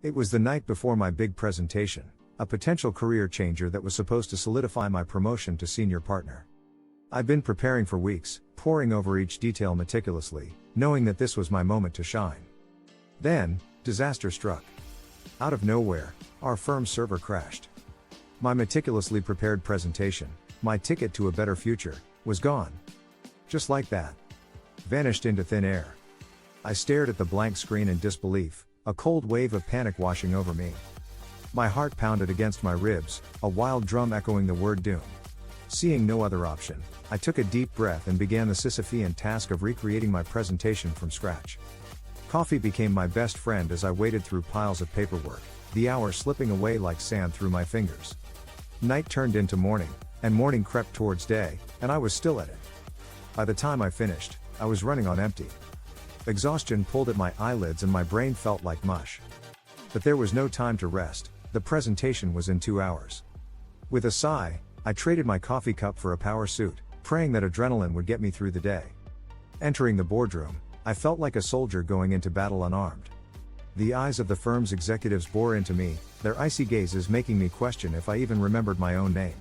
It was the night before my big presentation, a potential career changer that was supposed to solidify my promotion to senior partner. I'd been preparing for weeks, poring over each detail meticulously, knowing that this was my moment to shine. Then, disaster struck. Out of nowhere, our firm's server crashed. My meticulously prepared presentation, my ticket to a better future, was gone. Just like that. Vanished into thin air. I stared at the blank screen in disbelief, a cold wave of panic washing over me. My heart pounded against my ribs, a wild drum echoing the word doom. Seeing no other option, I took a deep breath and began the Sisyphean task of recreating my presentation from scratch. Coffee became my best friend as I waded through piles of paperwork, the hours slipping away like sand through my fingers. Night turned into morning, and morning crept towards day, and I was still at it. By the time I finished, I was running on empty. Exhaustion pulled at my eyelids and my brain felt like mush. But there was no time to rest, the presentation was in 2 hours. With a sigh, I traded my coffee cup for a power suit, praying that adrenaline would get me through the day. Entering the boardroom, I felt like a soldier going into battle unarmed. The eyes of the firm's executives bore into me, their icy gazes making me question if I even remembered my own name.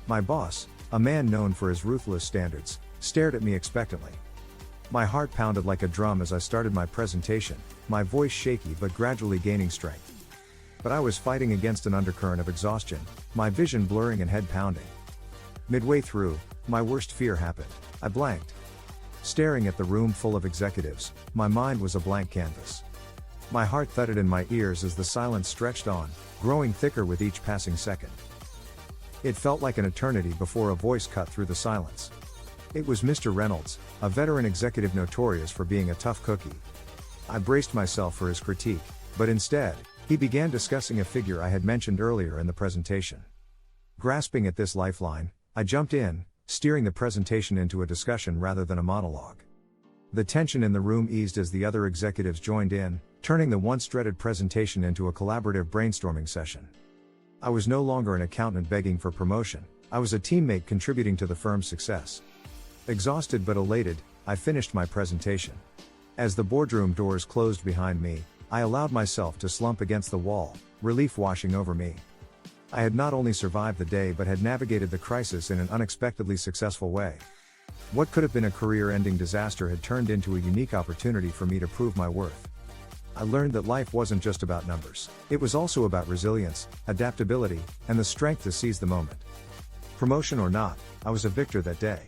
My boss, a man known for his ruthless standards, stared at me expectantly. My heart pounded like a drum as I started my presentation, my voice shaky but gradually gaining strength. But I was fighting against an undercurrent of exhaustion, my vision blurring and head pounding. Midway through, my worst fear happened. I blanked. Staring at the room full of executives, my mind was a blank canvas. My heart thudded in my ears as the silence stretched on, growing thicker with each passing second. It felt like an eternity before a voice cut through the silence. It was Mr. Reynolds, a veteran executive notorious for being a tough cookie. I braced myself for his critique, but instead, he began discussing a figure I had mentioned earlier in the presentation. Grasping at this lifeline, I jumped in, steering the presentation into a discussion rather than a monologue. The tension in the room eased as the other executives joined in, turning the once dreaded presentation into a collaborative brainstorming session. I was no longer an accountant begging for promotion, I was a teammate contributing to the firm's success. Exhausted but elated, I finished my presentation. As the boardroom doors closed behind me, I allowed myself to slump against the wall, relief washing over me. I had not only survived the day but had navigated the crisis in an unexpectedly successful way. What could have been a career-ending disaster had turned into a unique opportunity for me to prove my worth. I learned that life wasn't just about numbers, it was also about resilience, adaptability, and the strength to seize the moment. Promotion or not, I was a victor that day.